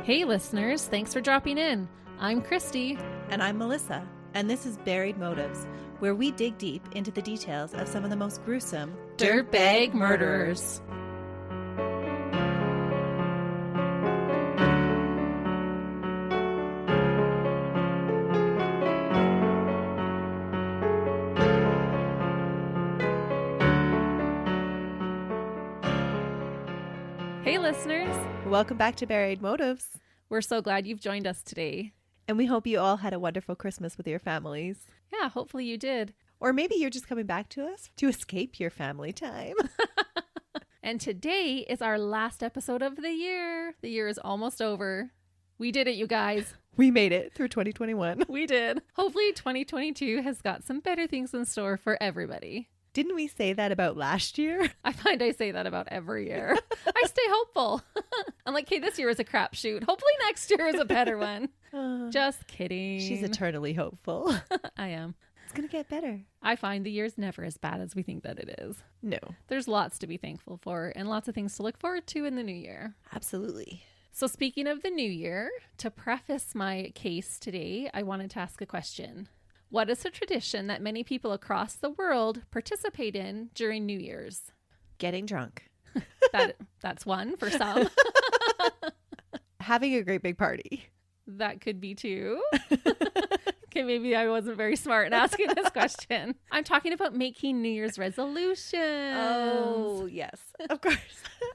Hey listeners, thanks for dropping in. I'm Christie. And I'm Melissa, and this is Buried Motives, where we dig deep into the details of some of the most gruesome dirtbag murderers. Hey listeners. Welcome back to Buried Motives. We're so glad you've joined us today. And we hope you all had a wonderful Christmas with your families. Yeah, hopefully you did. Or maybe you're just coming back to us to escape your family time. And today is our last episode of the year. The year is almost over. We did it, you guys. We made it through 2021. We did. Hopefully 2022 has got some better things in store for everybody. Didn't we say that about last year? I find I say that about every year. I stay hopeful. I'm like, hey, this year is a crapshoot. Hopefully next year is a better one. Just kidding. She's eternally hopeful. I am. It's going to get better. I find the year's never as bad as we think that it is. No. There's lots to be thankful for and lots of things to look forward to in the new year. Absolutely. So speaking of the new year, to preface my case today, I wanted to ask a question. What is a tradition that many people across the world participate in during New Year's? Getting drunk. That's one for some. Having a great big party. That could be two. Okay, maybe I wasn't very smart in asking this question. I'm talking about making New Year's resolutions. Oh, yes. Of course.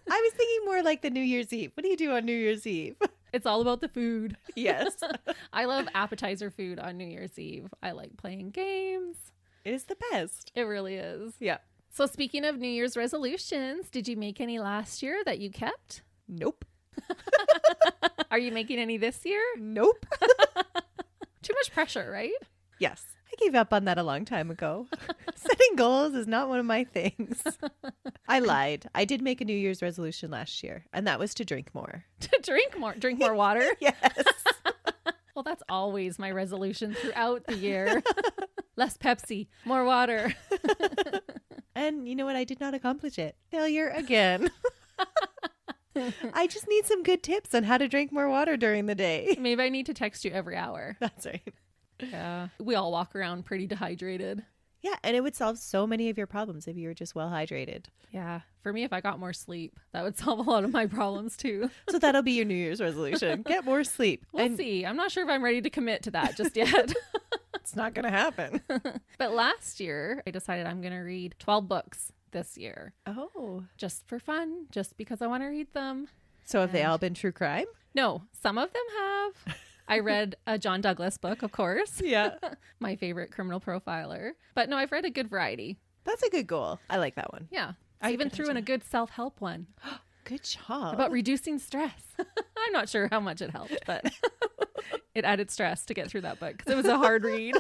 I was thinking more like the New Year's Eve. What do you do on New Year's Eve? It's all about the food. Yes. I love appetizer food on New Year's Eve. I like playing games. It is the best. It really is. Yeah. So speaking of New Year's resolutions, did you make any last year that you kept? Nope. Are you making any this year? Nope. Too much pressure, right? Yes. I gave up on that a long time ago. Setting goals is not one of my things. I lied. I did make a New Year's resolution last year, and that was to drink more. To drink more? Drink more water? Yes. Well, that's always my resolution throughout the year. Less Pepsi, more water. And you know what? I did not accomplish it. Failure again. I just need some good tips on how to drink more water during the day. Maybe I need to text you every hour. That's right. Yeah. We all walk around pretty dehydrated. Yeah, and it would solve so many of your problems if you were just well hydrated. Yeah. For me, if I got more sleep, that would solve a lot of my problems too. So that'll be your New Year's resolution. Get more sleep. We'll see. I'm not sure if I'm ready to commit to that just yet. It's not going to happen. But last year, I decided I'm going to read 12 books this year. Oh. Just for fun, just because I want to read them. So have they all been true crime? No, some of them have. I read a John Douglas book, of course. Yeah. My favorite criminal profiler. But no, I've read a good variety. That's a good goal. I like that one. Yeah. I even threw in a good self-help one. Good job. About reducing stress. I'm not sure how much it helped, but it added stress to get through that book because it was a hard read.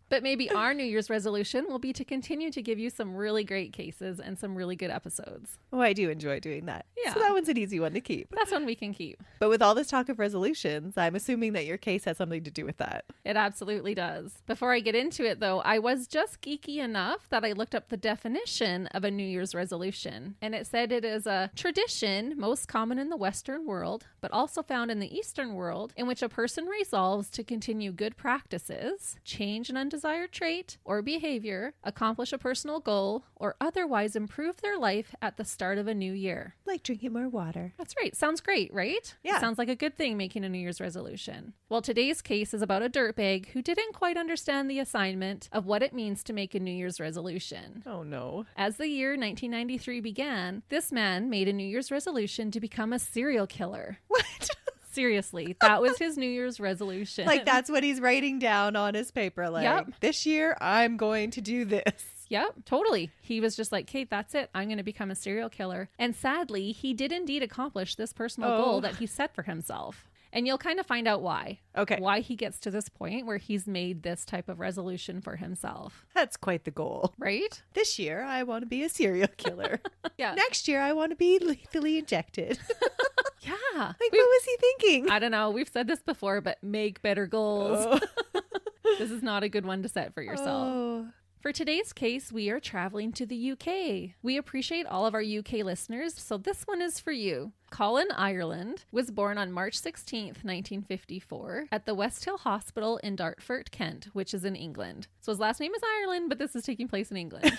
But maybe our New Year's resolution will be to continue to give you some really great cases and some really good episodes. Oh, I do enjoy doing that. Yeah. So that one's an easy one to keep. That's one we can keep. But with all this talk of resolutions, I'm assuming that your case has something to do with that. It absolutely does. Before I get into it, though, I was just geeky enough that I looked up the definition of a New Year's resolution. And it said it is a tradition most common in the Western world, but also found in the Eastern world, in which a person resolves to continue good practices, change an undesired trait or behavior, accomplish a personal goal, or otherwise improve their life at the start of a new year. Like drinking more water. That's right. Sounds great, right? Yeah. It sounds like a good thing making a New Year's resolution. Well, today's case is about a dirtbag who didn't quite understand the assignment of what it means to make a New Year's resolution. Oh, no. As the year 1993 began, this man made a New Year's resolution to become a serial killer. What? Seriously, that was his New Year's resolution. Like that's what he's writing down on his paper. Like, Yep. This year I'm going to do this. Yep, totally. He was just like, Kate, that's it. I'm going to become a serial killer. And sadly, he did indeed accomplish this personal goal that he set for himself. And you'll kind of find out why. Okay. Why he gets to this point where he's made this type of resolution for himself. That's quite the goal. Right? This year I want to be a serial killer. Yeah. Next year I want to be lethally injected. Yeah. Like, what was he thinking? I don't know. We've said this before, but make better goals. Oh. This is not a good one to set for yourself. Oh. For today's case, we are traveling to the UK. We appreciate all of our UK listeners, so this one is for you. Colin Ireland was born on March 16th, 1954, at the West Hill Hospital in Dartford, Kent, which is in England. So his last name is Ireland, but this is taking place in England.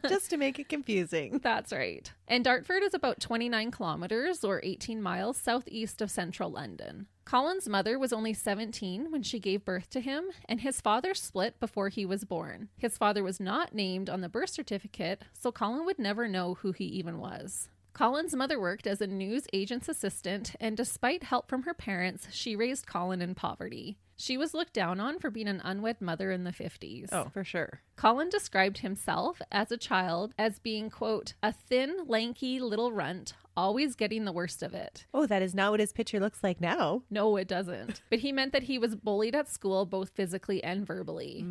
Just to make it confusing. That's right. And Dartford is about 29 kilometers or 18 miles southeast of central London. Colin's mother was only 17 when she gave birth to him, and his father split before he was born. His father was not named on the birth certificate, so Colin would never know who he even was. Colin's mother worked as a news agent's assistant, and despite help from her parents, she raised Colin in poverty. She was looked down on for being an unwed mother in the 50s. Oh, for sure. Colin described himself as a child as being, quote, a thin, lanky little runt, always getting the worst of it. Oh, that is not what his picture looks like now. No, it doesn't. But he meant that he was bullied at school, both physically and verbally.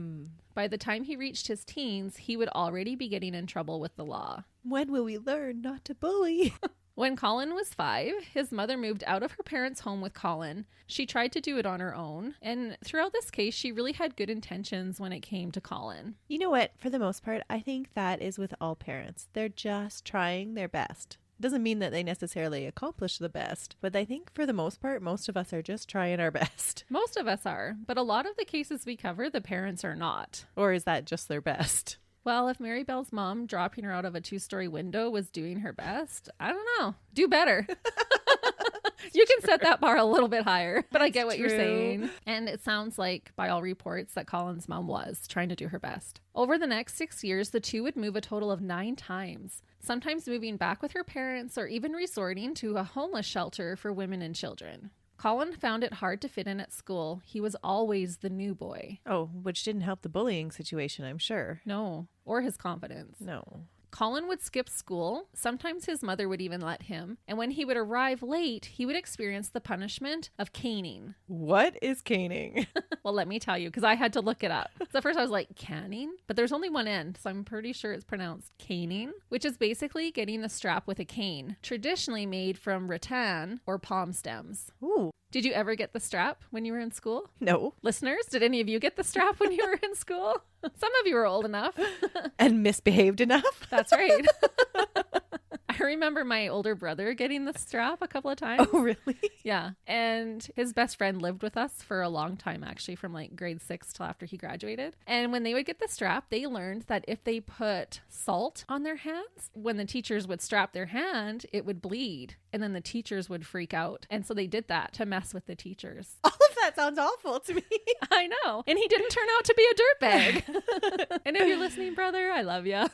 By the time he reached his teens, he would already be getting in trouble with the law. When will we learn not to bully? When Colin was 5, his mother moved out of her parents' home with Colin. She tried to do it on her own, and throughout this case, she really had good intentions when it came to Colin. You know what? For the most part, I think that is with all parents. They're just trying their best. Doesn't mean that they necessarily accomplish the best, but I think for the most part, most of us are just trying our best. Most of us are, but a lot of the cases we cover, the parents are not. Or is that just their best? Well, if Mary Bell's mom dropping her out of a 2-story window was doing her best, I don't know. Do better. You can set that bar a little bit higher, but I get what you're saying. And it sounds like, by all reports, that Colin's mom was trying to do her best. Over the next 6 years, the two would move a total of 9 times, sometimes moving back with her parents or even resorting to a homeless shelter for women and children. Colin found it hard to fit in at school. He was always the new boy. Oh, which didn't help the bullying situation, I'm sure. No, or his confidence. No. Colin would skip school. Sometimes his mother would even let him. And when he would arrive late, he would experience the punishment of caning. What is caning? Well, let me tell you, because I had to look it up. So at first I was like, canning? But there's only one end, so I'm pretty sure it's pronounced caning, which is basically getting the strap with a cane, traditionally made from rattan or palm stems. Ooh. Did you ever get the strap when you were in school? No. Listeners, did any of you get the strap when you were in school? Some of you were old enough. And misbehaved enough? That's right. I remember my older brother getting the strap a couple of times. Oh, really? Yeah. And his best friend lived with us for a long time, actually, from like grade 6 till after he graduated. And when they would get the strap, they learned that if they put salt on their hands, when the teachers would strap their hand, it would bleed. And then the teachers would freak out. And so they did that to mess with the teachers. All of that sounds awful to me. I know. And he didn't turn out to be a dirtbag. And if you're listening, brother, I love you.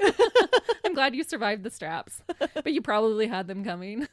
I'm glad you survived the straps, but you probably had them coming.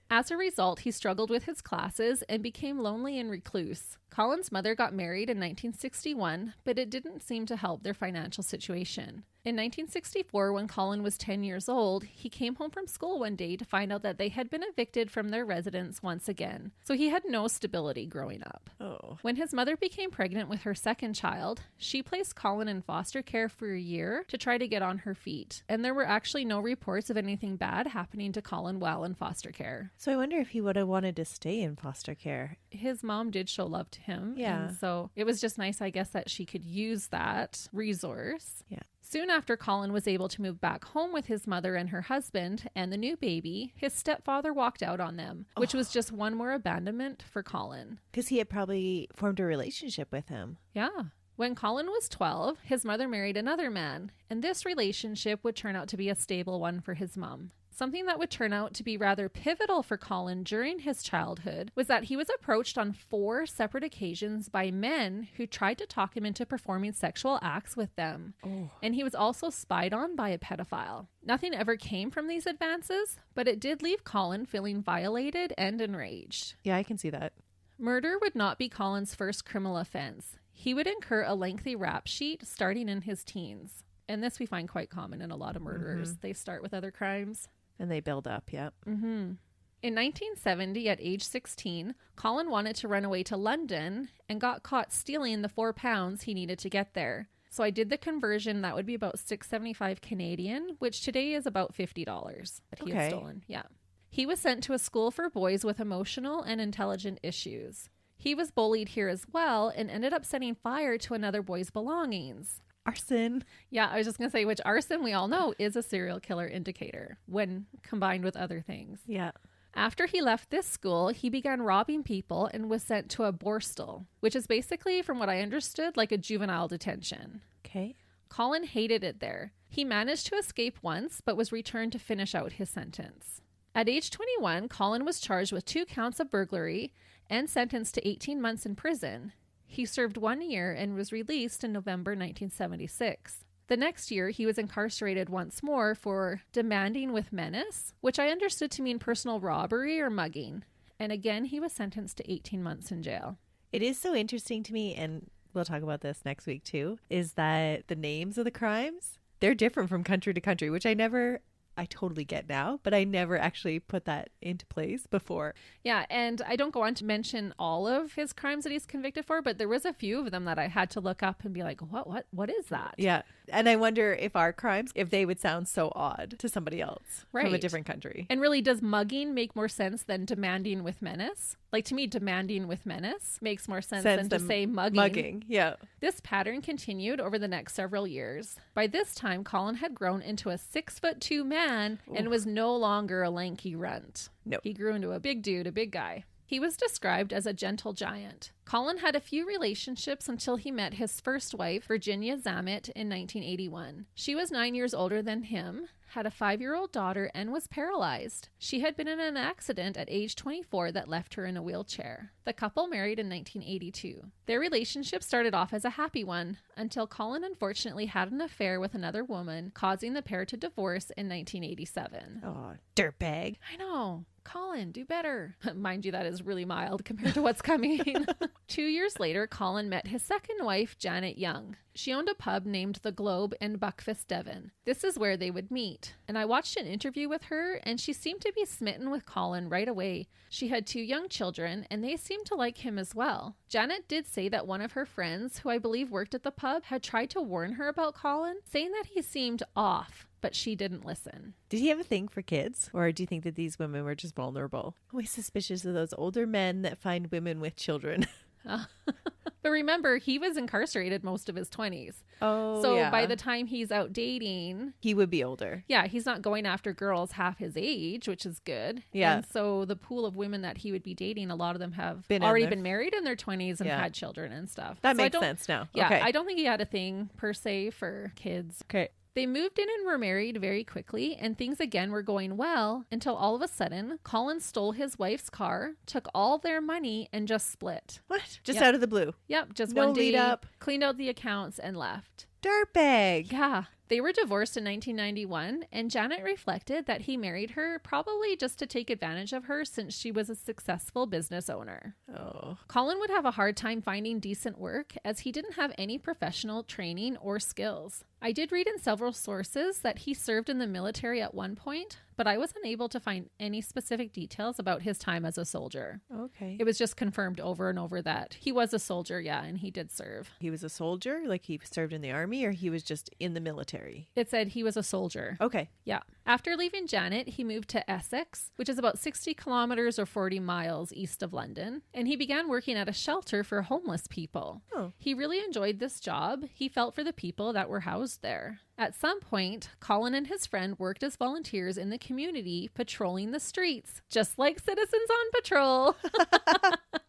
As a result, he struggled with his classes and became lonely and recluse. Colin's mother got married in 1961, but it didn't seem to help their financial situation. In 1964, when Colin was 10 years old, he came home from school one day to find out that they had been evicted from their residence once again. So he had no stability growing up. Oh. When his mother became pregnant with her second child, she placed Colin in foster care for a year to try to get on her feet. And there were actually no reports of anything bad happening to Colin while in foster care. So I wonder if he would have wanted to stay in foster care. His mom did show love to him. Yeah. And so it was just nice, I guess, that she could use that resource. Yeah. Soon after Colin was able to move back home with his mother and her husband and the new baby, his stepfather walked out on them, which was just one more abandonment for Colin. Because he had probably formed a relationship with him. Yeah. When Colin was 12, his mother married another man, and this relationship would turn out to be a stable one for his mom. Something that would turn out to be rather pivotal for Colin during his childhood was that he was approached on 4 separate occasions by men who tried to talk him into performing sexual acts with them. Oh. And he was also spied on by a pedophile. Nothing ever came from these advances, but it did leave Colin feeling violated and enraged. Yeah, I can see that. Murder would not be Colin's first criminal offense. He would incur a lengthy rap sheet starting in his teens. And this we find quite common in a lot of murderers. They start with other crimes. And they build up, yep. In 1970, at age 16, Colin wanted to run away to London and got caught stealing the 4 pounds he needed to get there. So I did the conversion. That would be about $6.75 Canadian, which today is about $50 that he had stolen. Yeah. He was sent to a school for boys with emotional and intelligent issues. He was bullied here as well and ended up setting fire to another boy's belongings. Arson. Yeah, I was just going to say, which arson, we all know, is a serial killer indicator when combined with other things. Yeah. After he left this school, he began robbing people and was sent to a borstal, which is basically, from what I understood, like a juvenile detention. Okay. Colin hated it there. He managed to escape once, but was returned to finish out his sentence. At age 21, Colin was charged with 2 counts of burglary and sentenced to 18 months in prison. He served 1 year and was released in November 1976. The next year, he was incarcerated once more for demanding with menace, which I understood to mean personal robbery or mugging. And again, he was sentenced to 18 months in jail. It is so interesting to me, and we'll talk about this next week too, is that the names of the crimes, they're different from country to country, which I totally get now, but I never actually put that into place before. Yeah, and I don't go on to mention all of his crimes that he's convicted for, but there was a few of them that I had to look up and be like, what is that? Yeah. And I wonder if our crimes, if they would sound so odd to somebody else from a different country. And really, does mugging make more sense than demanding with menace? Like, to me, demanding with menace makes more sense than to say mugging. Mugging, yeah. This pattern continued over the next several years. By this time, Colin had grown into a 6'2" man and was no longer a lanky runt. No. He grew into a big dude, a big guy. He was described as a gentle giant. Colin had a few relationships until he met his first wife, Virginia Zammit, in 1981. She was 9 years older than him, had a 5-year-old daughter, and was paralyzed. She had been in an accident at age 24 that left her in a wheelchair. The couple married in 1982. Their relationship started off as a happy one until Colin unfortunately had an affair with another woman, causing the pair to divorce in 1987. Oh, dirtbag. I know. Colin, do better. Mind you, that is really mild compared to what's coming. 2 years later, Colin met his second wife, Janet Young. She owned a pub named The Globe in Buckfast, Devon. This is where they would meet. And I watched an interview with her, and she seemed to be smitten with Colin right away. She had 2 young children, and they seemed to like him as well. Janet did say that one of her friends, who I believe worked at the pub, had tried to warn her about Colin, saying that he seemed off, but she didn't listen. Did he have a thing for kids? Or do you think that these women were just vulnerable? Always suspicious of those older men that find women with children. But remember, he was incarcerated most of his 20s. Oh, so yeah. by the time he's out dating, he would be older. Yeah, he's not going after girls half his age, which is good. Yeah. And so the pool of women that he would be dating, a lot of them have Been already been married in their 20s and Yeah. had children and stuff. That So makes sense now. Yeah, Okay. I don't think he had a thing per se for kids. Okay. They moved in and were married very quickly, and things again were going well until all of a sudden, Colin stole his wife's car, took all their money, and just split. What? Just Yep. out of the blue. Yep, just No one day, lead up. cleaned out the accounts and left. Dirtbag. Yeah. They were divorced in 1991, and Janet reflected that he married her probably just to take advantage of her since she was a successful business owner. Oh. Colin would have a hard time finding decent work as he didn't have any professional training or skills. I did read in several sources that he served in the military at one point, but I was unable to find any specific details about his time as a soldier. Okay. It was just confirmed over and over that he was a soldier, yeah, and he did serve. He was a soldier? Like he served in the army, or he was just in the military? It said he was a soldier. Okay. Yeah. After leaving Janet, he moved to Essex, which is about 60 kilometers or 40 miles east of London, and he began working at a shelter for homeless people. Oh. He really enjoyed this job. He felt for the people that were housed there. At some point, Colin and his friend worked as volunteers in the community patrolling the streets, just like Citizens on Patrol.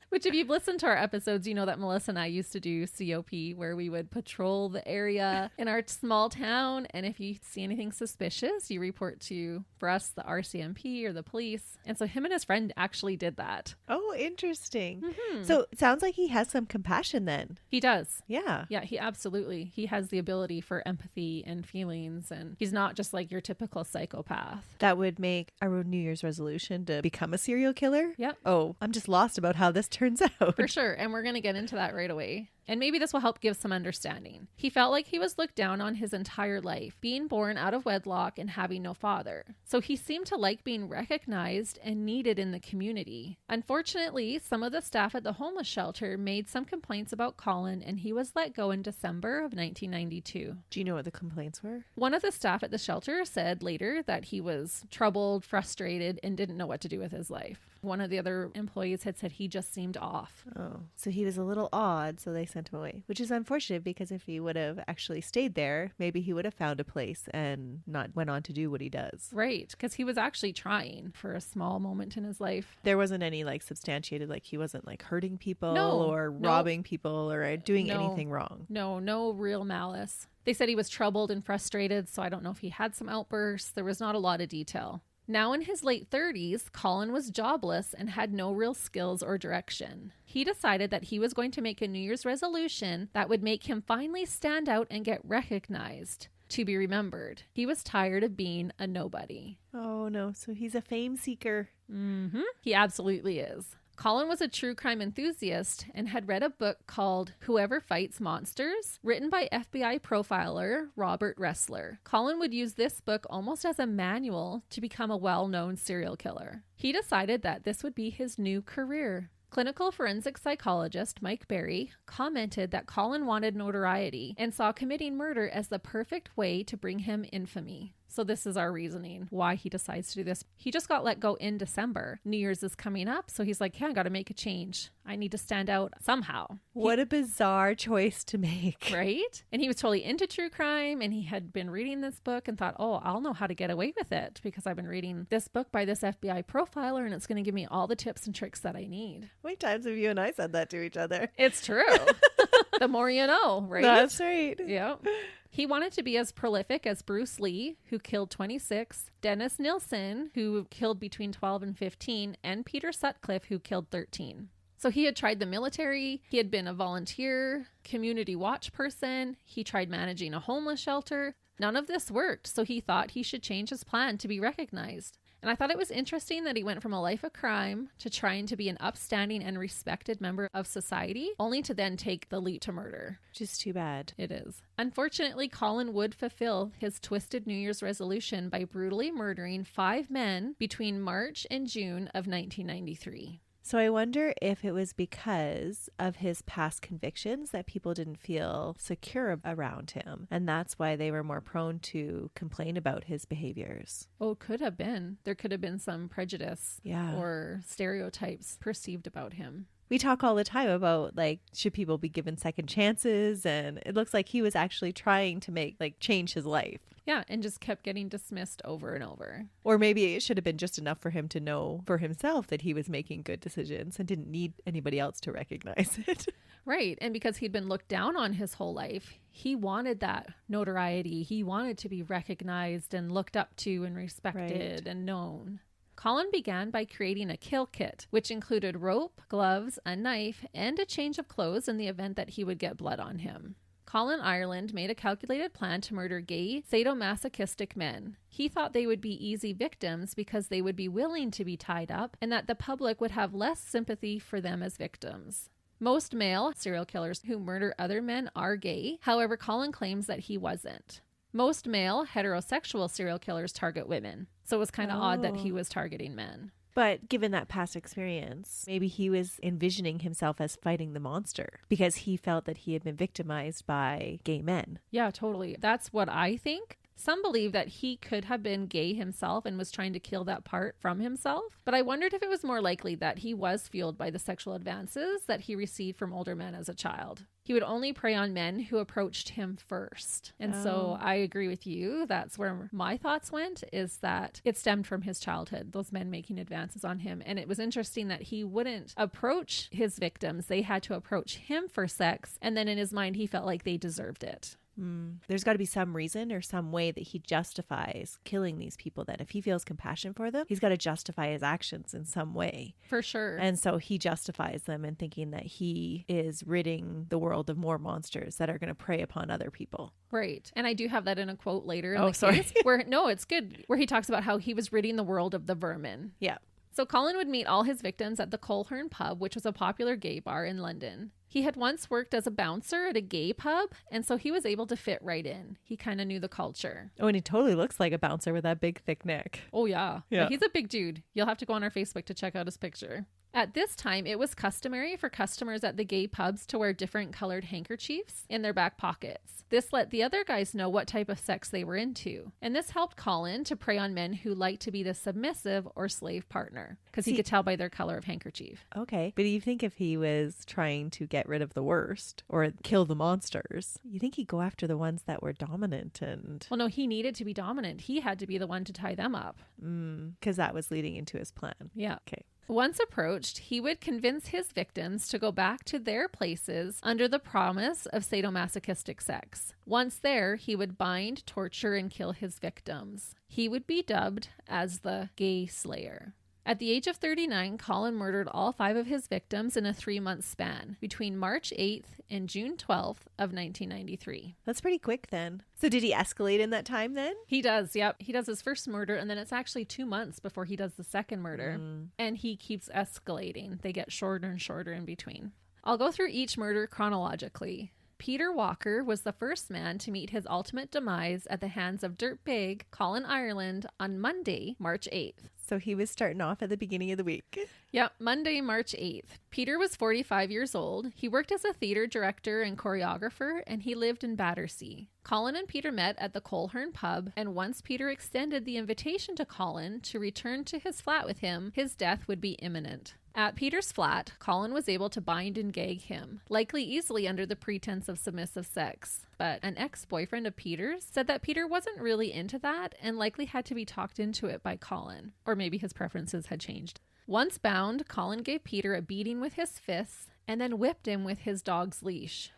Which, if you've listened to our episodes, you know that Melissa and I used to do COP, where we would patrol the area in our small town. And if you see anything suspicious, you report to, for us, the RCMP or the police. And so him and his friend actually did that. Oh, interesting. Mm-hmm. So it sounds like he has some compassion then. He does. Yeah. Yeah, he absolutely. He has the ability for empathy and feelings. And he's not just like your typical psychopath. That would make our New Year's resolution to become a serial killer. Yep. Oh, I'm just lost about how this turns out. For sure. And we're going to get into that right away. And maybe this will help give some understanding. He felt like he was looked down on his entire life, being born out of wedlock and having no father. So he seemed to like being recognized and needed in the community. Unfortunately, some of the staff at the homeless shelter made some complaints about Colin, and he was let go in December of 1992. Do you know what the complaints were? One of the staff at the shelter said later that he was troubled, frustrated, and didn't know what to do with his life. One of the other employees had said he just seemed off. Oh, so he was a little odd, so they sent him away, which is unfortunate because if he would have actually stayed there, maybe he would have found a place and not went on to do what he does. Right, because he was actually trying for a small moment in his life. There wasn't any like substantiated, like he wasn't like hurting people or No. robbing people or doing No. anything wrong. No real malice. They said he was troubled and frustrated, so I don't know if he had some outbursts. There was not a lot of detail. Now in his late 30s, Colin was jobless and had no real skills or direction. He decided that he was going to make a New Year's resolution that would make him finally stand out and get recognized, to be remembered. He was tired of being a nobody. Oh no, so he's a fame seeker. Mm-hmm. He absolutely is. Colin was a true crime enthusiast and had read a book called Whoever Fights Monsters, written by FBI profiler Robert Ressler. Colin would use this book almost as a manual to become a well-known serial killer. He decided that this would be his new career. Clinical forensic psychologist Mike Berry commented that Colin wanted notoriety and saw committing murder as the perfect way to bring him infamy. So this is our reasoning why he decides to do this. He just got let go in December. New Year's is coming up, so he's like, yeah, I got to make a change. I need to stand out somehow. What a bizarre choice to make. Right? And he was totally into true crime, and he had been reading this book and thought, oh, I'll know how to get away with it because I've been reading this book by this FBI profiler, and it's going to give me all the tips and tricks that I need. How many times have you and I said that to each other? It's true. The more you know, right? That's right. Yeah. He wanted to be as prolific as Bruce Lee, who killed 26, Dennis Nilsen, who killed between 12 and 15, and Peter Sutcliffe, who killed 13. So he had tried the military, he had been a volunteer, community watch person, he tried managing a homeless shelter. None of this worked, so he thought he should change his plan to be recognized. And I thought it was interesting that he went from a life of crime to trying to be an upstanding and respected member of society, only to then take the leap to murder. Just too bad. It is. Unfortunately, Colin would fulfill his twisted New Year's resolution by brutally murdering 5 men between March and June of 1993. So I wonder if it was because of his past convictions that people didn't feel secure around him. And that's why they were more prone to complain about his behaviors. Oh, could have been. There could have been some prejudice or stereotypes perceived about him. We talk all the time about, like, should people be given second chances? And it looks like he was actually trying to change his life. Yeah, and just kept getting dismissed over and over. Or maybe it should have been just enough for him to know for himself that he was making good decisions and didn't need anybody else to recognize it. Right. And because he'd been looked down on his whole life, he wanted that notoriety. He wanted to be recognized and looked up to and respected and known. Colin began by creating a kill kit, which included rope, gloves, a knife, and a change of clothes in the event that he would get blood on him. Colin Ireland made a calculated plan to murder gay, sadomasochistic men. He thought they would be easy victims because they would be willing to be tied up and that the public would have less sympathy for them as victims. Most male serial killers who murder other men are gay. However, Colin claims that he wasn't. Most male heterosexual serial killers target women. So it was kind of odd that he was targeting men. But given that past experience, maybe he was envisioning himself as fighting the monster because he felt that he had been victimized by gay men. Yeah, totally. That's what I think. Some believe that he could have been gay himself and was trying to kill that part from himself. But I wondered if it was more likely that he was fueled by the sexual advances that he received from older men as a child. He would only prey on men who approached him first. And so I agree with you. That's where my thoughts went, is that it stemmed from his childhood, those men making advances on him. And it was interesting that he wouldn't approach his victims. They had to approach him for sex. And then in his mind, he felt like they deserved it. There's got to be some reason or some way that he justifies killing these people. That if he feels compassion for them, he's got to justify his actions in some way. For sure. And so he justifies them in thinking that he is ridding the world of more monsters that are going to prey upon other people. Right. And I do have that in a quote later in the sorry. Case where, no, it's good, where he talks about how he was ridding the world of the vermin. Yeah. So Colin would meet all his victims at the Coleherne pub, which was a popular gay bar in London. He had once worked as a bouncer at a gay pub, and so he was able to fit right in. He kind of knew the culture. Oh, and he totally looks like a bouncer with that big, thick neck. Oh, yeah. He's a big dude. You'll have to go on our Facebook to check out his picture. At this time, it was customary for customers at the gay pubs to wear different colored handkerchiefs in their back pockets. This let the other guys know what type of sex they were into. And this helped Colin to prey on men who liked to be the submissive or slave partner, because he could tell by their color of handkerchief. Okay. But you think if he was trying to get rid of the worst or kill the monsters, you think he'd go after the ones that were dominant and... Well, no, he needed to be dominant. He had to be the one to tie them up. Because that was leading into his plan. Yeah. Okay. Once approached, he would convince his victims to go back to their places under the promise of sadomasochistic sex. Once there, he would bind, torture, and kill his victims. He would be dubbed as the Gay Slayer. At the age of 39, Colin murdered all 5 of his victims in a 3-month span between March 8th and June 12th of 1993. That's pretty quick then. So did he escalate in that time then? He does, yep. He does his first murder, and then it's actually 2 months before he does the second murder. And he keeps escalating. They get shorter and shorter in between. I'll go through each murder chronologically. Peter Walker was the first man to meet his ultimate demise at the hands of dirtbag Colin Ireland on Monday, March 8th. So he was starting off at the beginning of the week. Yep, Monday, March 8th. Peter was 45 years old. He worked as a theater director and choreographer, and he lived in Battersea. Colin and Peter met at the Coleherne pub, and once Peter extended the invitation to Colin to return to his flat with him, his death would be imminent. At Peter's flat, Colin was able to bind and gag him, likely easily under the pretense of submissive sex. But an ex-boyfriend of Peter's said that Peter wasn't really into that and likely had to be talked into it by Colin. Or maybe his preferences had changed. Once bound, Colin gave Peter a beating with his fists and then whipped him with his dog's leash.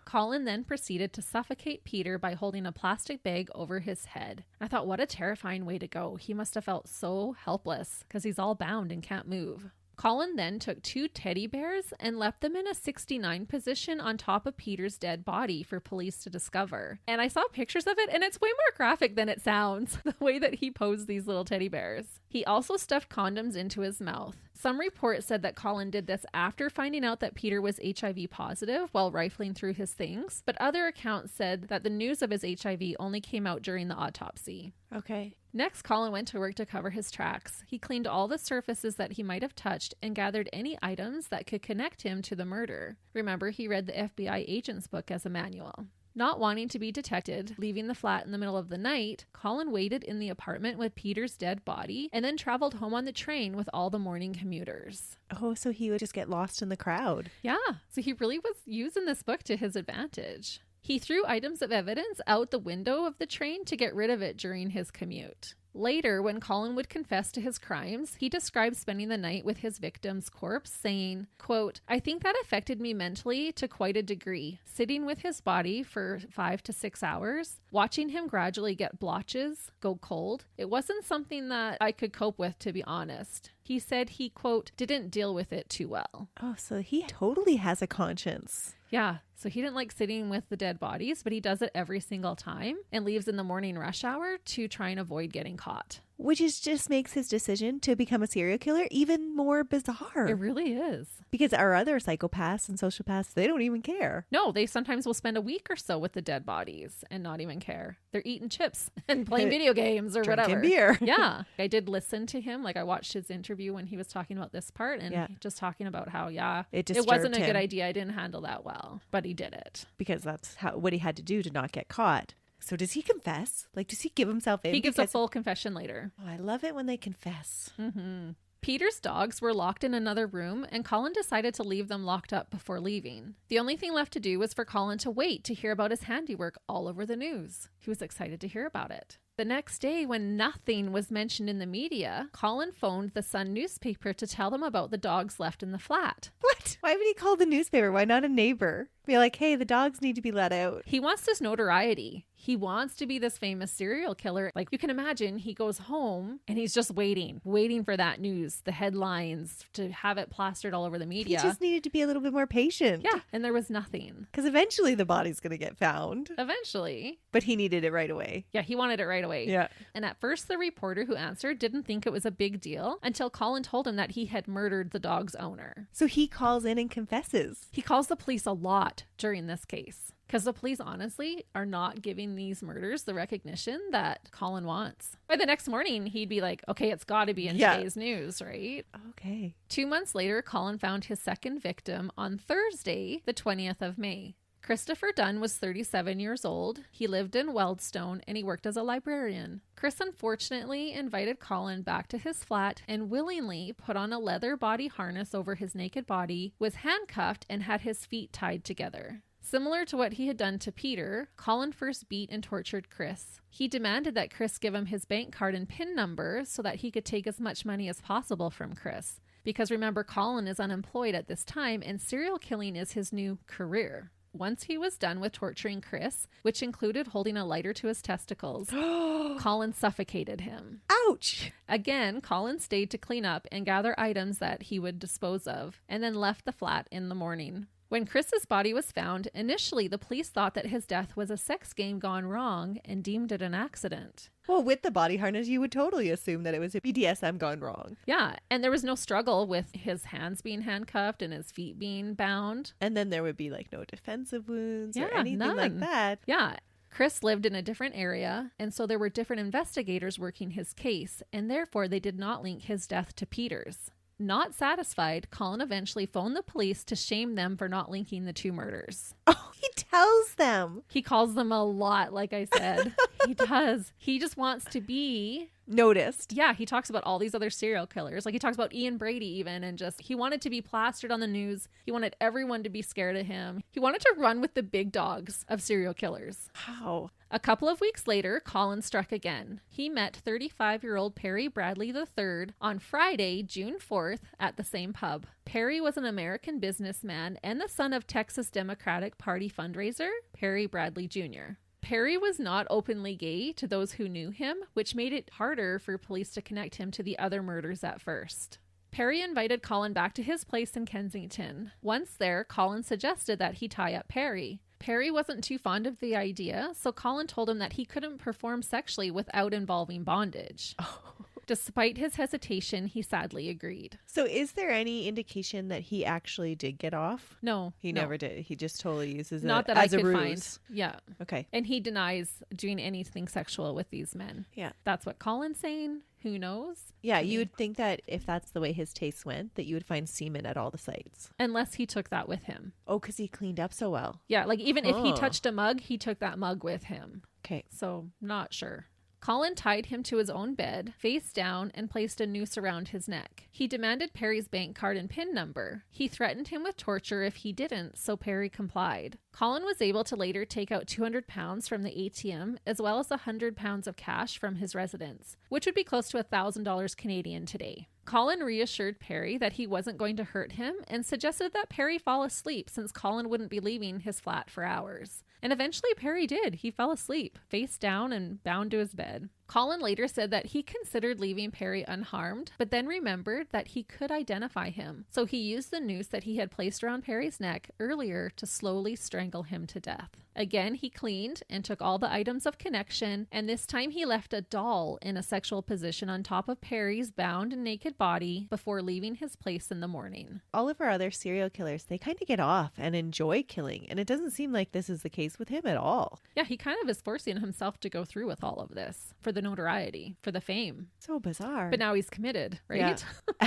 Colin then proceeded to suffocate Peter by holding a plastic bag over his head. I thought, what a terrifying way to go. He must have felt so helpless because he's all bound and can't move. Colin then took 2 teddy bears and left them in a 69 position on top of Peter's dead body for police to discover. And I saw pictures of it, and it's way more graphic than it sounds, the way that he posed these little teddy bears. He also stuffed condoms into his mouth. Some reports said that Colin did this after finding out that Peter was HIV positive while rifling through his things, but other accounts said that the news of his HIV only came out during the autopsy. Okay. Next, Colin went to work to cover his tracks. He cleaned all the surfaces that he might have touched and gathered any items that could connect him to the murder. Remember, he read the FBI agent's book as a manual. Not wanting to be detected, leaving the flat in the middle of the night, Colin waited in the apartment with Peter's dead body and then traveled home on the train with all the morning commuters. Oh, so he would just get lost in the crowd. Yeah, so he really was using this book to his advantage. He threw items of evidence out the window of the train to get rid of it during his commute. Later, when Colin would confess to his crimes, he described spending the night with his victim's corpse, saying, quote, "I think that affected me mentally to quite a degree. Sitting with his body for 5 to 6 hours, watching him gradually get blotches, go cold, it wasn't something that I could cope with, to be honest." He said he, quote, "didn't deal with it too well." Oh, so he totally has a conscience. Yeah, so he didn't like sitting with the dead bodies, but he does it every single time and leaves in the morning rush hour to try and avoid getting caught. Which is just makes his decision to become a serial killer even more bizarre. It really is. Because our other psychopaths and sociopaths, they don't even care. No, they sometimes will spend a week or so with the dead bodies and not even care. They're eating chips and playing video games or Drinking whatever. beer. Yeah. I did listen to him. Like I watched his interview when he was talking about this part and just talking about how, it wasn't a good idea. I didn't handle that well, but he did it. Because that's what he had to do to not get caught. So does he confess? Like, does he give himself in? He gives a full confession later. Oh, I love it when they confess. Mm-hmm. Peter's dogs were locked in another room, and Colin decided to leave them locked up before leaving. The only thing left to do was for Colin to wait to hear about his handiwork all over the news. He was excited to hear about it. The next day, when nothing was mentioned in the media, Colin phoned the Sun newspaper to tell them about the dogs left in the flat. What? Why would he call the newspaper? Why not a neighbor? Be like, hey, the dogs need to be let out. He wants this notoriety. He wants to be this famous serial killer. Like you can imagine, he goes home and he's just waiting for that news, the headlines, to have it plastered all over the media. He just needed to be a little bit more patient. Yeah, and there was nothing. Because eventually the body's going to get found. Eventually. But he needed it right away. Yeah, he wanted it right away. Yeah. And at first, the reporter who answered didn't think it was a big deal until Colin told him that he had murdered the dog's owner. So he calls in and confesses. He calls the police a lot. lot during this case. Because the police honestly are not giving these murders the recognition that Colin wants. By the next morning, he'd be like, okay, it's got to be in today's news, right? Okay. 2 months later, Colin found his second victim on Thursday, the 20th of May. Christopher Dunn was 37 years old. He lived in Weldstone and he worked as a librarian. Chris unfortunately invited Colin back to his flat and willingly put on a leather body harness over his naked body, was handcuffed, and had his feet tied together. Similar to what he had done to Peter, Colin first beat and tortured Chris. He demanded that Chris give him his bank card and PIN number so that he could take as much money as possible from Chris. Because remember, Colin is unemployed at this time and serial killing is his new career. Once he was done with torturing Chris, which included holding a lighter to his testicles, Colin suffocated him. Ouch! Again, Colin stayed to clean up and gather items that he would dispose of, and then left the flat in the morning. When Chris's body was found, initially the police thought that his death was a sex game gone wrong and deemed it an accident. Well, with the body harness, you would totally assume that it was a BDSM gone wrong. Yeah, and there was no struggle with his hands being handcuffed and his feet being bound. And then there would be like no defensive wounds or Yeah, anything none. like that. Yeah. Chris lived in a different area, and so there were different investigators working his case, and therefore they did not link his death to Peter's. Not satisfied, Colin eventually phoned the police to shame them for not linking the two murders. Oh, he tells them. He calls them a lot, like I said. He does. He just wants to be noticed. Yeah, he talks about all these other serial killers. Like he talks about Ian Brady even, and just he wanted to be plastered on the news. He wanted everyone to be scared of him. He wanted to run with the big dogs of serial killers. Wow. A couple of weeks later, Colin struck again. He met 35-year-old Perry Bradley III on Friday, June 4th, at the same pub. Perry was an American businessman and the son of Texas Democratic Party fundraiser Perry Bradley Jr. Perry was not openly gay to those who knew him, which made it harder for police to connect him to the other murders at first. Perry invited Colin back to his place in Kensington. Once there, Colin suggested that he tie up Perry. Perry wasn't too fond of the idea, so Colin told him that he couldn't perform sexually without involving bondage. Oh. Despite his hesitation, he sadly agreed. So is there any indication that he actually did get off? No. He never did. He just totally uses Not it that as I a could ruse. find. Yeah. Okay. And he denies doing anything sexual with these men. Yeah. That's what Colin's saying. Who knows? Yeah, you would think that if that's the way his tastes went, that you would find semen at all the sites. Unless he took that with him. Oh, because he cleaned up so well. Yeah, like even if he touched a mug, he took that mug with him. Okay. So, not sure. Colin tied him to his own bed, face down, and placed a noose around his neck. He demanded Perry's bank card and PIN number. He threatened him with torture if he didn't, so Perry complied. Colin was able to later take out £200 from the ATM, as well as £100 of cash from his residence, which would be close to $1,000 Canadian today. Colin reassured Perry that he wasn't going to hurt him and suggested that Perry fall asleep since Colin wouldn't be leaving his flat for hours. And eventually Perry did. He fell asleep, face down and bound to his bed. Colin later said that he considered leaving Perry unharmed, but then remembered that he could identify him. So he used the noose that he had placed around Perry's neck earlier to slowly strangle him to death. Again, he cleaned and took all the items of connection, and this time he left a doll in a sexual position on top of Perry's bound and naked body before leaving his place in the morning. All of our other serial killers, they kind of get off and enjoy killing, and it doesn't seem like this is the case with him at all. Yeah, he kind of is forcing himself to go through with all of this for the notoriety, for the fame. So bizarre. But now he's committed, right? Yeah.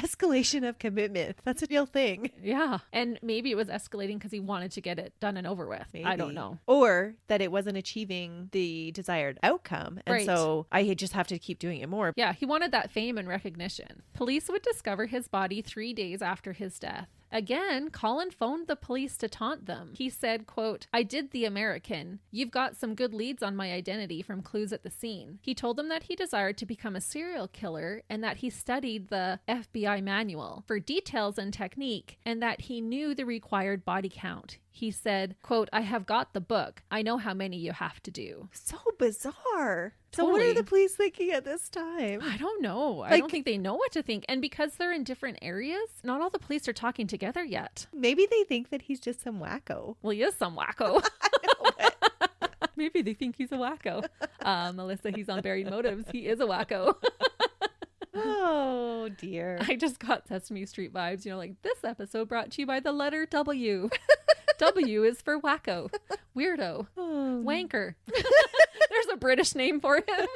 Escalation of commitment. That's a real thing. Yeah. And maybe it was escalating because he wanted to get it done and over with. Maybe. I don't know. Or that it wasn't achieving the desired outcome. And Right. so I just have to keep doing it more. Yeah, he wanted that fame and recognition. Police would discover his body 3 days after his death. Again, Colin phoned the police to taunt them. He said, quote, "I did the American. You've got some good leads on my identity from clues at the scene." He told them that he desired to become a serial killer and that he studied the FBI manual for details and technique and that he knew the required body count. He said, quote, "I have got the book. I know how many you have to do." So bizarre. So what Totally. are the police thinking at this time? I don't know. I Like- don't think they know what to think. And because they're in different areas, not all the police are talking together yet. Maybe they think that he's just some wacko. Well, he is some wacko. Maybe they think he's a wacko. Melissa, he's on Buried Motives. He is a wacko. Oh, dear. I just got Sesame Street vibes. You know, like this episode brought to you by the letter W. W is for wacko, weirdo, wanker. There's a British name for him.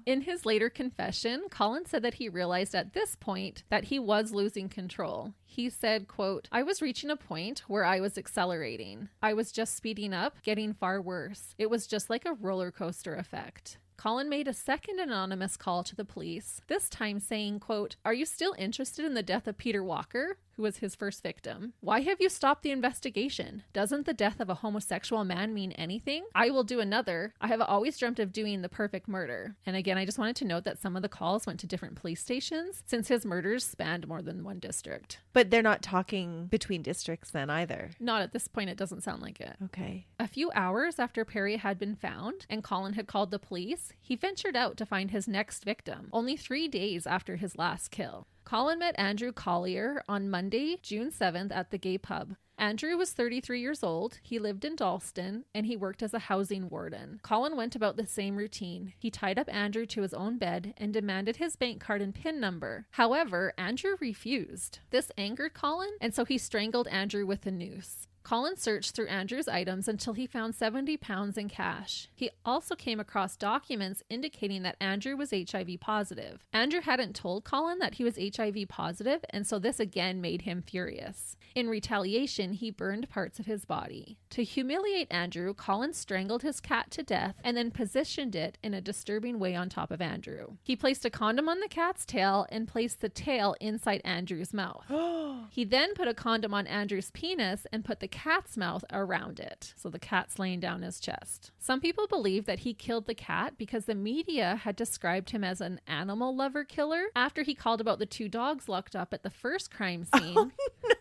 In his later confession, Colin said that he realized at this point that he was losing control. He said, quote, "I was reaching a point where I was accelerating. I was just speeding up, getting far worse. It was just like a roller coaster effect." Colin made a second anonymous call to the police, this time saying, quote, "Are you still interested in the death of Peter Walker, who was his first victim? Why have you stopped the investigation? Doesn't the death of a homosexual man mean anything? I will do another. I have always dreamt of doing the perfect murder." And again, I just wanted to note that some of the calls went to different police stations since his murders spanned more than one district. But they're not talking between districts then either. Not at this point, it doesn't sound like it. Okay. A few hours after Perry had been found and Colin had called the police, he ventured out to find his next victim, only 3 days after his last kill. Colin met Andrew Collier on Monday, June 7th at the gay pub. Andrew was 33 years old, he lived in Dalston, and he worked as a housing warden. Colin went about the same routine. He tied up Andrew to his own bed and demanded his bank card and PIN number. However, Andrew refused. This angered Colin, and so he strangled Andrew with a noose. Colin searched through Andrew's items until he found 70 pounds in cash. He also came across documents indicating that Andrew was HIV positive. Andrew hadn't told Colin that he was HIV positive, and so this again made him furious. In retaliation, he burned parts of his body. To humiliate Andrew, Colin strangled his cat to death and then positioned it in a disturbing way on top of Andrew. He placed a condom on the cat's tail and placed the tail inside Andrew's mouth. He then put a condom on Andrew's penis and put the cat's mouth around it, so the cat's laying down his chest. Some people believe that he killed the cat because the media had described him as an animal lover killer after he called about the 2 dogs locked up at the first crime scene. Oh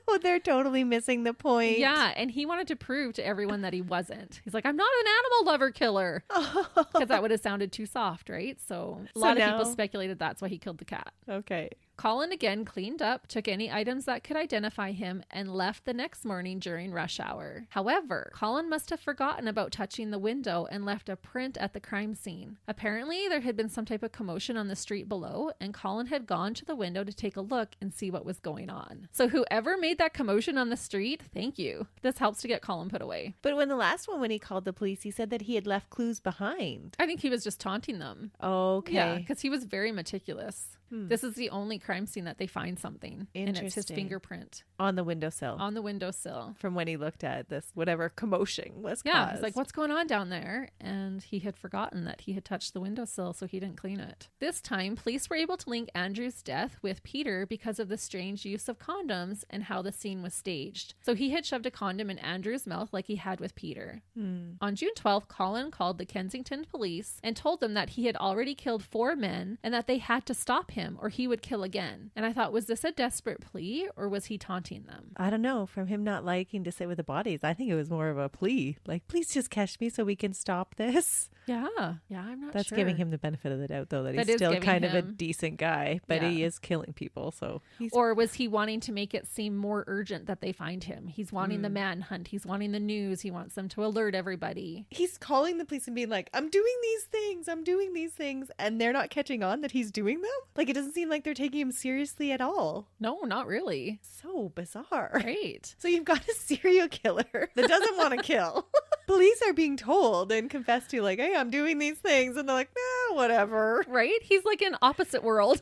no, they're totally missing the point. Yeah, and he wanted to prove to everyone that he wasn't. He's like, "I'm not an animal lover killer," because that would have sounded too soft, right? So a lot of people speculated that's why he killed the cat. Okay. Colin again cleaned up, took any items that could identify him, and left the next morning during rush hour. However, Colin must have forgotten about touching the window and left a print at the crime scene. Apparently, there had been some type of commotion on the street below, and Colin had gone to the window to take a look and see what was going on. So whoever made that commotion on the street, thank you. This helps to get Colin put away. But when the last one, when he called the police, he said that he had left clues behind. I think he was just taunting them. Okay. Yeah, because he was very meticulous. This is the only crime scene that they find something. And it's his fingerprint. On the windowsill. On the windowsill. From when he looked at this, whatever commotion was caused. Yeah, he's like, "What's going on down there?" And he had forgotten that he had touched the windowsill, so he didn't clean it. This time, police were able to link Andrew's death with Peter because of the strange use of condoms and how the scene was staged. So he had shoved a condom in Andrew's mouth like he had with Peter. On June 12th, Colin called the Kensington police and told them that he had already killed 4 men and that they had to stop him or he would kill again. And I thought, was this a desperate plea or was he taunting them? I don't know. From him not liking to sit with the bodies, I think it was more of a plea. Like, please just catch me so we can stop this. Yeah, I'm not That's sure. giving him the benefit of the doubt, though, that That he's is still kind giving of a him- decent guy, but Yeah. he is killing people. So Or was he wanting to make it seem more urgent that they find him? He's wanting the manhunt. He's wanting the news. He wants them to alert everybody. he's calling the police and being like, I'm doing these things. And they're not catching on that he's doing them. Like, it doesn't seem like they're taking him seriously at all. No, not really. So bizarre. Right. So you've got a serial killer that doesn't want to kill. Police are being told and confessed to, like, hey, I'm doing these things. And they're like, nah, whatever. Right? He's like in opposite world.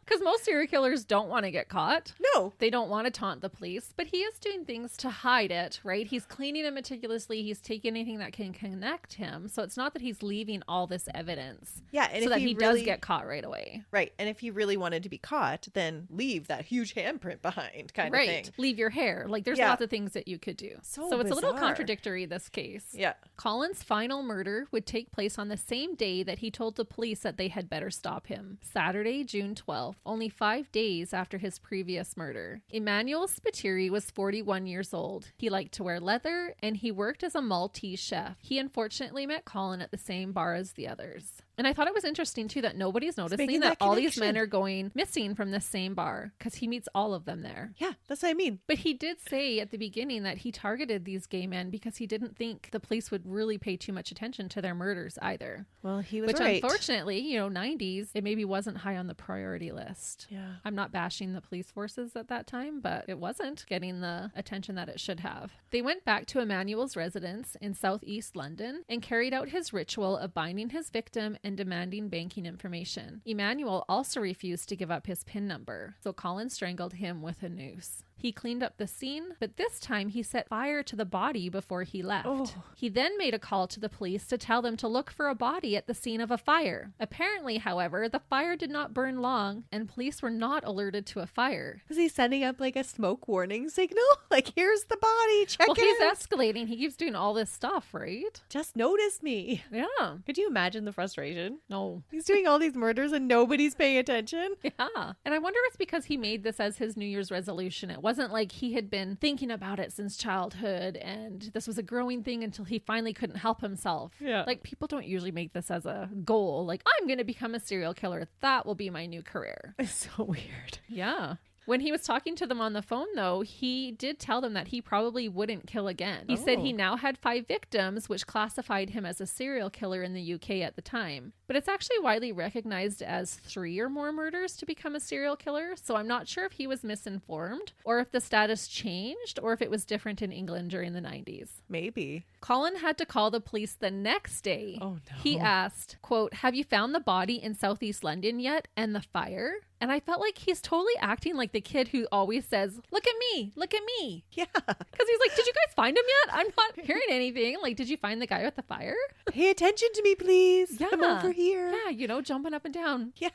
Because most serial killers don't want to get caught. No. They don't want to taunt the police, but he is doing things to hide it, right? He's cleaning it meticulously. He's taking anything that can connect him. So it's not that he's leaving all this evidence. Yeah. And so if that he does really get caught right away. Right. And if he really wanted to be caught, then leave that huge handprint behind kind of thing. Leave your hair. Like there's Yeah. lots of things that you could do. So it's a little bizarre. contradictory, this case. Yeah. Colin's final murder would take place on the same day that he told the police that they had better stop him. Saturday, June 12th, only 5 days after his previous murder. Emmanuel Spiteri was 41 years old. He liked to wear leather and he worked as a Maltese chef. He unfortunately met Colin at the same bar as the others. And I thought it was interesting too that nobody's noticing making that that all these connection. men are going missing from the same bar because he meets all of them there. Yeah, that's what I mean. But he did say at the beginning that he targeted these gay men because he didn't think the police would really pay too much attention to their murders either. Well, he was Which right. unfortunately, 90s, it maybe wasn't high on the priority list. Yeah. I'm not bashing the police forces at that time, but it wasn't getting the attention that it should have. They went back to Emmanuel's residence in southeast London and carried out his ritual of binding his victim and demanding banking information. Emmanuel also refused to give up his PIN number, so Colin strangled him with a noose. He cleaned up the scene, but this time he set fire to the body before he left. Oh. He then made a call to the police to tell them to look for a body at the scene of a fire. Apparently, however, the fire did not burn long, and police were not alerted to a fire. Was he sending up like a smoke warning signal? Like, here's the body, check Well, it he's out. escalating. He keeps doing all this stuff, right? Just notice me. Yeah. Could you imagine the frustration? No. He's doing all these murders and nobody's paying attention. Yeah. And I wonder if it's because he made this as his New Year's resolution. It wasn't like he had been thinking about it since childhood and this was a growing thing until he finally couldn't help himself. Yeah. Like, people don't usually make this as a goal. Like, I'm going to become a serial killer. That will be my new career. It's so weird. Yeah. When he was talking to them on the phone, though, he did tell them that he probably wouldn't kill again. He said he now had 5 victims, which classified him as a serial killer in the UK at the time. But it's actually widely recognized as 3 or more murders to become a serial killer, so I'm not sure if he was misinformed, or if the status changed, or if it was different in England during the 90s. Maybe. Colin had to call the police the next day. Oh, no. He asked, quote, "Have you found the body in southeast London yet? And the fire?" And I felt like he's totally acting like the kid who always says, "Look at me, look at me." Yeah. Because he's like, "Did you guys find him yet? I'm not hearing anything. Like, did you find the guy with the fire?" Pay attention to me, please. Yeah. I'm over here. Yeah, jumping up and down. Yeah.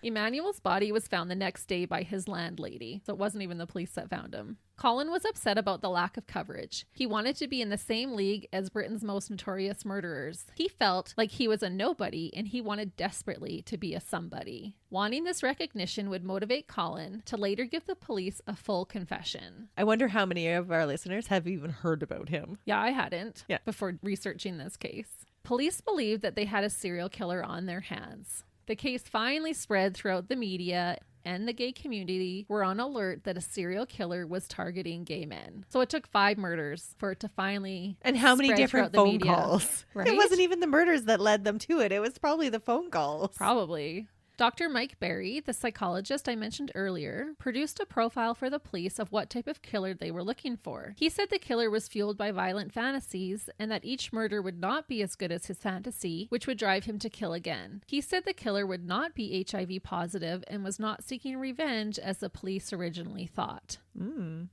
Emmanuel's body was found the next day by his landlady, so it wasn't even the police that found him. Colin was upset about the lack of coverage. He wanted to be in the same league as Britain's most notorious murderers. He felt like he was a nobody and he wanted desperately to be a somebody. Wanting this recognition would motivate Colin to later give the police a full confession. I wonder how many of our listeners have even heard about him. Yeah, I hadn't before researching this case. Police believed that they had a serial killer on their hands. The case finally spread throughout the media, and the gay community were on alert that a serial killer was targeting gay men. So it took 5 murders for it to finally And how many spread different throughout the phone media. calls? Right? It wasn't even the murders that led them to it. It was probably the phone calls. Probably. Dr. Mike Berry, the psychologist I mentioned earlier, produced a profile for the police of what type of killer they were looking for. He said the killer was fueled by violent fantasies and that each murder would not be as good as his fantasy, which would drive him to kill again. He said the killer would not be HIV positive and was not seeking revenge as the police originally thought.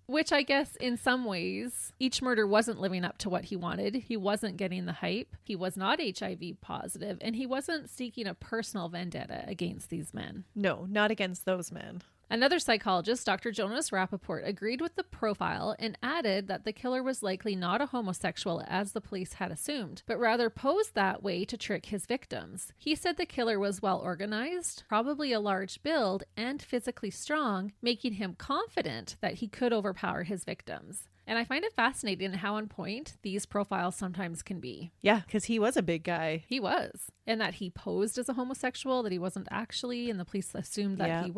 Which I guess in some ways, each murder wasn't living up to what he wanted. He wasn't getting the hype. He was not HIV positive, and he wasn't seeking a personal vendetta against these men. No, not against those men. Another psychologist, Dr. Jonas Rappaport, agreed with the profile and added that the killer was likely not a homosexual as the police had assumed, but rather posed that way to trick his victims. He said the killer was well organized, probably a large build, and physically strong, making him confident that he could overpower his victims. And I find it fascinating how on point these profiles sometimes can be. Yeah, because he was a big guy. He was. And that he posed as a homosexual, that he wasn't actually, and the police assumed that he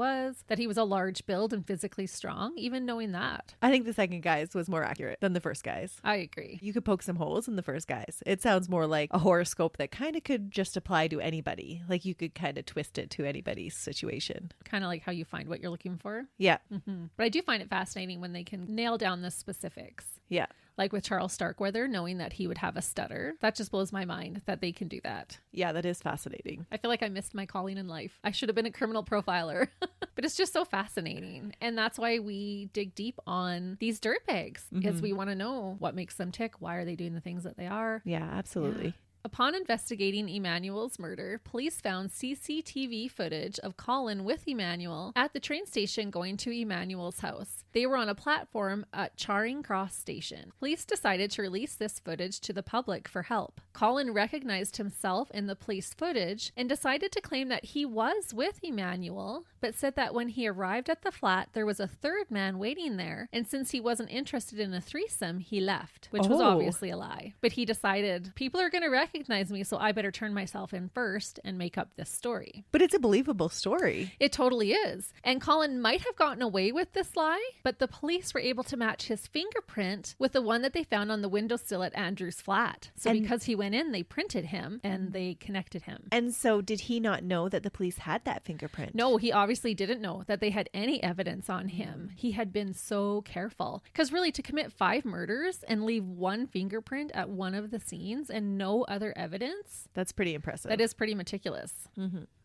was a large build and physically strong, even knowing that. I think the second guy's was more accurate than the first guy's. I agree. You could poke some holes in the first guy's. It sounds more like a horoscope that kind of could just apply to anybody. Like you could kind of twist it to anybody's situation. Kind of like how you find what you're looking for. Yeah. But I do find it fascinating when they can nail down the specifics. Yeah. Like with Charles Starkweather, knowing that he would have a stutter. That just blows my mind that they can do that. Yeah, that is fascinating. I feel like I missed my calling in life. I should have been a criminal profiler. But it's just so fascinating. And that's why we dig deep on these dirtbags, because we want to know what makes them tick. Why are they doing the things that they are? Yeah, absolutely. Yeah. Upon investigating Emmanuel's murder, police found CCTV footage of Colin with Emmanuel at the train station going to Emmanuel's house. They were on a platform at Charing Cross Station. Police decided to release this footage to the public for help. Colin recognized himself in the police footage and decided to claim that he was with Emmanuel, but said that when he arrived at the flat, there was a third man waiting there, and since he wasn't interested in a threesome, he left, which was obviously a lie. But he decided, people are going to recognize recognize me, so I better turn myself in first and make up this story. But it's a believable story. It totally is. And Colin might have gotten away with this lie, but the police were able to match his fingerprint with the one that they found on the windowsill at Andrew's flat. So because he went in, they printed him and they connected him. And so did he not know that the police had that fingerprint? No, he obviously didn't know that they had any evidence on him. He had been so careful. Because really, to commit 5 murders and leave one fingerprint at one of the scenes and no other evidence, that's pretty impressive. That is pretty meticulous.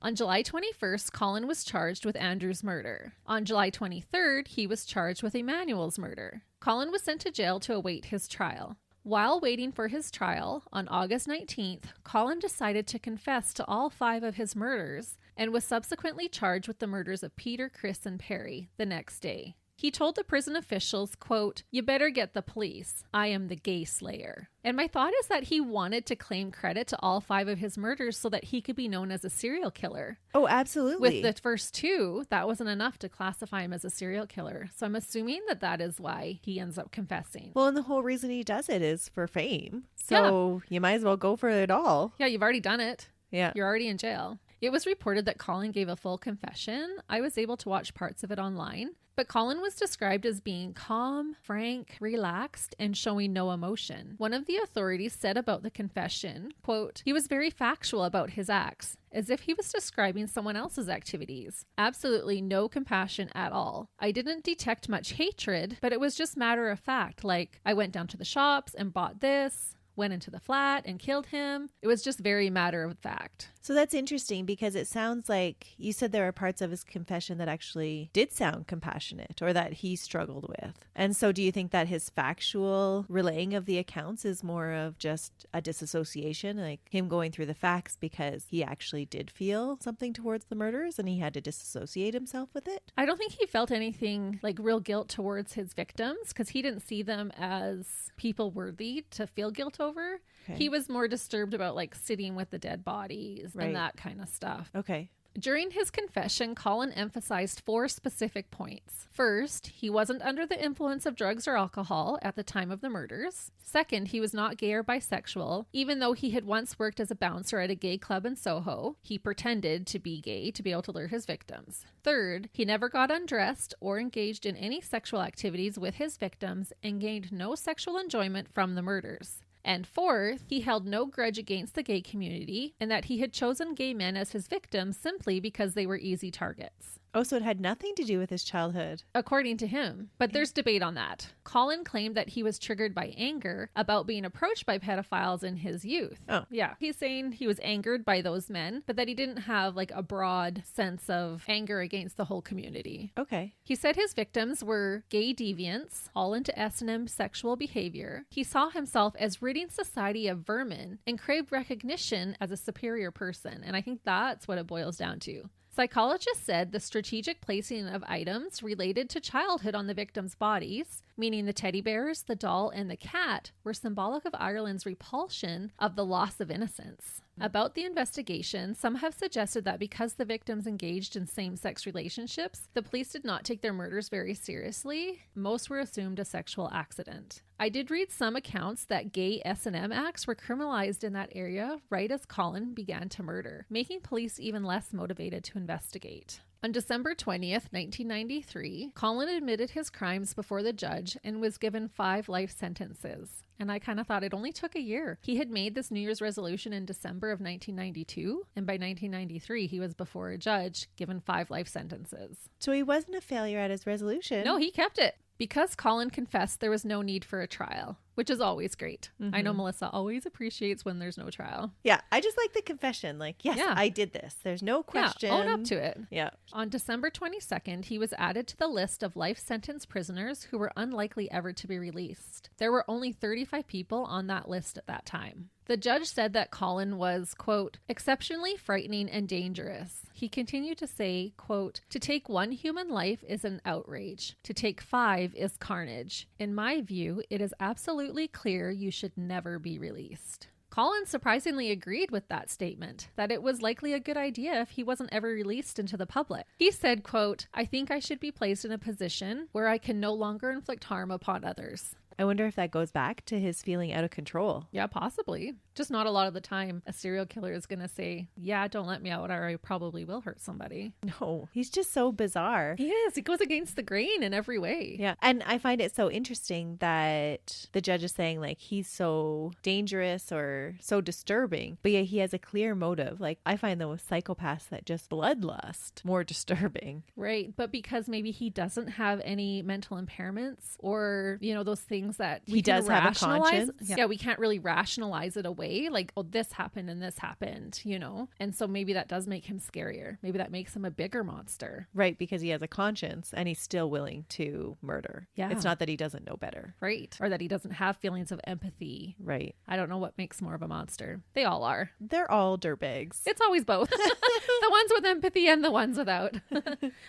On July 21st, Colin was charged with Andrew's murder. On July 23rd, he was charged with Emmanuel's murder. Colin was sent to jail to await his trial. While waiting for his trial, on August 19th, Colin decided to confess to all 5 of his murders and was subsequently charged with the murders of Peter, Chris, and Perry the next day. He told the prison officials, quote, "You better get the police. I am the gay slayer." And my thought is that he wanted to claim credit to all 5 of his murders so that he could be known as a serial killer. Oh, absolutely. With the first 2, that wasn't enough to classify him as a serial killer. So I'm assuming that that is why he ends up confessing. Well, and the whole reason he does it is for fame. So you might as well go for it all. Yeah, you've already done it. Yeah. You're already in jail. It was reported that Colin gave a full confession. I was able to watch parts of it online. But Colin was described as being calm, frank, relaxed, and showing no emotion. One of the authorities said about the confession, quote, "He was very factual about his acts, as if he was describing someone else's activities. Absolutely no compassion at all. I didn't detect much hatred, but it was just matter of fact, like, I went down to the shops and bought this, went into the flat and killed him. It was just very matter of fact." So that's interesting because it sounds like you said there are parts of his confession that actually did sound compassionate or that he struggled with. And so do you think that his factual relaying of the accounts is more of just a disassociation, like him going through the facts because he actually did feel something towards the murders and he had to disassociate himself with it? I don't think he felt anything like real guilt towards his victims because he didn't see them as people worthy to feel guilt over. Okay. He was more disturbed about like sitting with the dead bodies and that kind of stuff. Okay. During his confession, Colin emphasized 4 specific points. First, he wasn't under the influence of drugs or alcohol at the time of the murders. Second, he was not gay or bisexual, even though he had once worked as a bouncer at a gay club in Soho. He pretended to be gay to be able to lure his victims. Third, he never got undressed or engaged in any sexual activities with his victims and gained no sexual enjoyment from the murders. And fourth, he held no grudge against the gay community and that he had chosen gay men as his victims simply because they were easy targets. Oh, so it had nothing to do with his childhood. According to him. But there's debate on that. Colin claimed that he was triggered by anger about being approached by pedophiles in his youth. Oh. Yeah. He's saying he was angered by those men, but that he didn't have like a broad sense of anger against the whole community. Okay. He said his victims were gay deviants, all into S&M sexual behavior. He saw himself as ridding society of vermin and craved recognition as a superior person. And I think that's what it boils down to. Psychologists said the strategic placing of items related to childhood on the victims' bodies, meaning the teddy bears, the doll, and the cat, were symbolic of Ireland's repulsion of the loss of innocence. About the investigation, some have suggested that because the victims engaged in same-sex relationships, the police did not take their murders very seriously. Most were assumed a sexual accident. I did read some accounts that gay S&M acts were criminalized in that area right as Colin began to murder, making police even less motivated to investigate. On December 20th, 1993, Colin admitted his crimes before the judge and was given 5 life sentences. And I kind of thought it only took a year. He had made this New Year's resolution in December of 1992, and by 1993, he was before a judge, given 5 life sentences. So he wasn't a failure at his resolution. No, he kept it. Because Colin confessed, there was no need for a trial, which is always great. I know Melissa always appreciates when there's no trial. Yeah, I just like the confession. Like, yes, I did this. There's no question. Yeah, own up to it. Yeah. On December 22nd, he was added to the list of life sentence prisoners who were unlikely ever to be released. There were only 35 people on that list at that time. The judge said that Colin was, quote, exceptionally frightening and dangerous. He continued to say, quote, to take 1 human life is an outrage. To take 5 is carnage. In my view, it is absolutely clear you should never be released. Colin surprisingly agreed with that statement, that it was likely a good idea if he wasn't ever released into the public. He said, quote, I think I should be placed in a position where I can no longer inflict harm upon others. I wonder if that goes back to his feeling out of control. Yeah, possibly. Just not a lot of the time a serial killer is going to say, yeah, don't let me out or I probably will hurt somebody. No, he's just so bizarre. He is. He goes against the grain in every way. Yeah. And I find it so interesting that the judge is saying like he's so dangerous or so disturbing, but yet he has a clear motive. Like I find those psychopaths that just bloodlust more disturbing. Right. But because maybe he doesn't have any mental impairments or, you know, those things that he does have a conscience. Yeah, we can't really rationalize it away. Like, oh, this happened and this happened, you know? And so maybe that does make him scarier. Maybe that makes him a bigger monster. Right. Because he has a conscience and he's still willing to murder. Yeah. It's not that he doesn't know better. Right. Or that he doesn't have feelings of empathy. Right. I don't know what makes more of a monster. They all are. They're all dirtbags. It's always both. The ones with empathy and the ones without.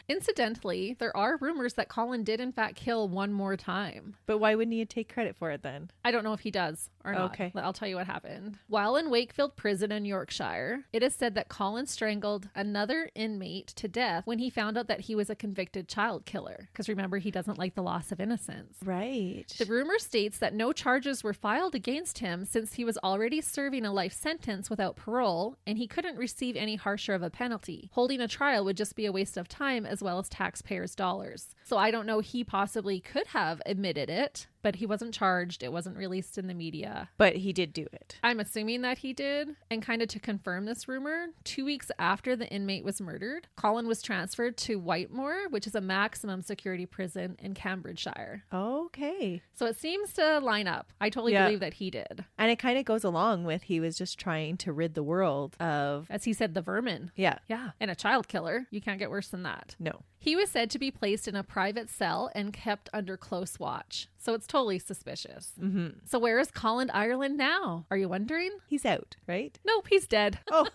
Incidentally, there are rumors that Colin did in fact kill one more time. But why wouldn't he take credit for it then? I don't know if he does or not. Okay. I'll tell you what happened. While in Wakefield Prison in Yorkshire, it is said that Colin strangled another inmate to death when he found out that he was a convicted child killer. Because remember, he doesn't like the loss of innocence. Right. The rumor states that no charges were filed against him since he was already serving a life sentence without parole, and he couldn't receive any harsher of a penalty. Holding a trial would just be a waste of time as well as taxpayers' dollars. So I don't know, he possibly could have admitted it, but he wasn't charged. It wasn't released in the media. But he did do it. I'm assuming that he did. And kind of to confirm this rumor, 2 weeks after the inmate was murdered, Colin was transferred to Whitemoor, which is a maximum security prison in Cambridgeshire. Okay. So it seems to line up. I totally believe that he did. And it kind of goes along with he was just trying to rid the world of, as he said, the vermin. Yeah. Yeah. And a child killer. You can't get worse than that. No. He was said to be placed in a private cell and kept under close watch. So it's totally suspicious. Mm-hmm. So where is Colin Ireland now? Are you wondering? He's out, right? Nope, he's dead. Oh.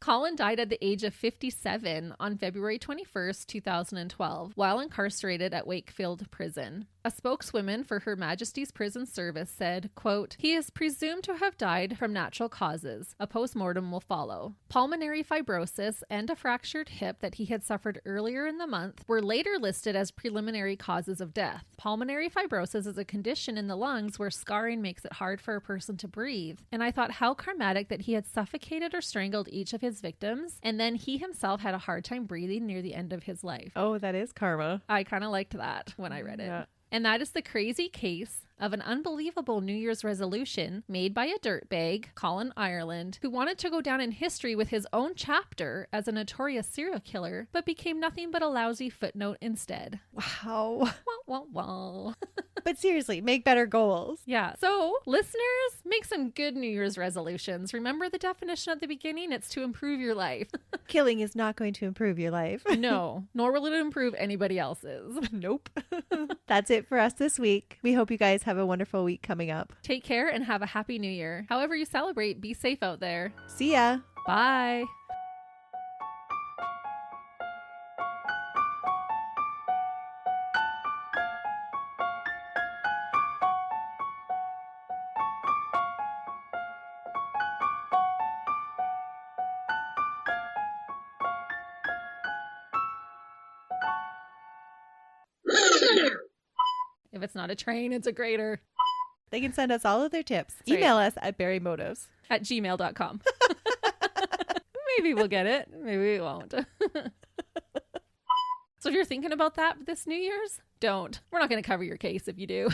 Colin died at the age of 57 on February 21st, 2012, while incarcerated at Wakefield Prison. A spokeswoman for Her Majesty's Prison Service said, quote, "He is presumed to have died from natural causes. A post-mortem will follow. Pulmonary fibrosis and a fractured hip that he had suffered earlier in the month were later listed as preliminary causes of death. Pulmonary fibrosis is a condition in the lungs where scarring makes it hard for a person to breathe. And I thought how karmatic that he had suffocated or strangled each of his victims, and then he himself had a hard time breathing near the end of his life." Oh, that is karma. I kind of liked that when I read it. Yeah. And that is the crazy case of an unbelievable New Year's resolution made by a dirtbag, Colin Ireland, who wanted to go down in history with his own chapter as a notorious serial killer, but became nothing but a lousy footnote instead. Wow. Wah, wah, wah. But seriously, make better goals. Yeah. So, listeners, make some good New Year's resolutions. Remember the definition at the beginning? It's to improve your life. Killing is not going to improve your life. No, nor will it improve anybody else's. Nope. That's it for us this week. We hope you guys have a wonderful week coming up. Take care and have a happy new year. However you celebrate, be safe out there. See ya. Bye. If it's not a train, it's a grater. They can send us all of their tips. That's Email us at berrymotives. At gmail.com. Maybe we'll get it. Maybe we won't. So if you're thinking about that this New Year's, don't. We're not going to cover your case if you do.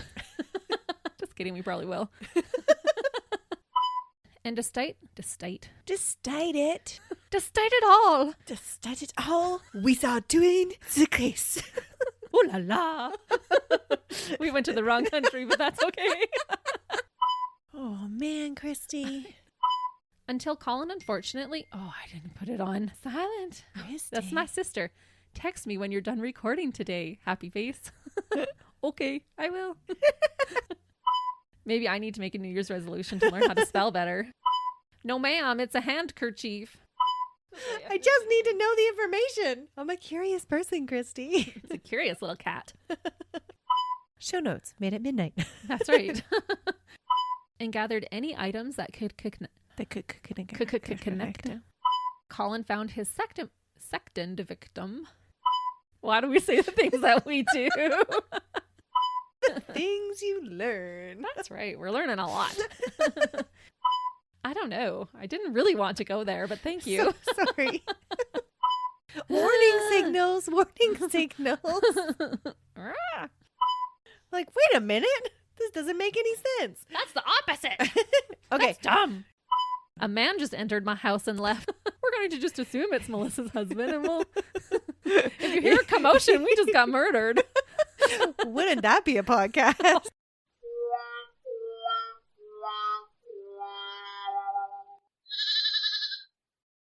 Just kidding. We probably will. And despite it all. Despite it all, we are doing the case. Ooh la la. We went to the wrong country, but that's okay. Oh man, Christy. Until Colin, unfortunately, I didn't put it on silent. Christy. That's my sister. Text me when you're done recording today. Happy face. Okay, I will. Maybe I need to make a New Year's resolution to learn how to spell better. No, ma'am, it's a handkerchief. I just need to know the information. I'm a curious person, Christy. It's a curious little cat. Show notes made at midnight. That's right. And gathered any items that could connect. Colin found his second victim. Why do we say the things that we do? Things you learn. That's right. We're learning a lot. I don't know. I didn't really want to go there, but thank you. So sorry. Warning signals. Warning signals. Like, wait a minute. This doesn't make any sense. That's the opposite. Okay. That's dumb. A man just entered my house and left. We're going to just assume it's Melissa's husband, and we'll... If you hear a commotion, we just got murdered. Wouldn't that be a podcast?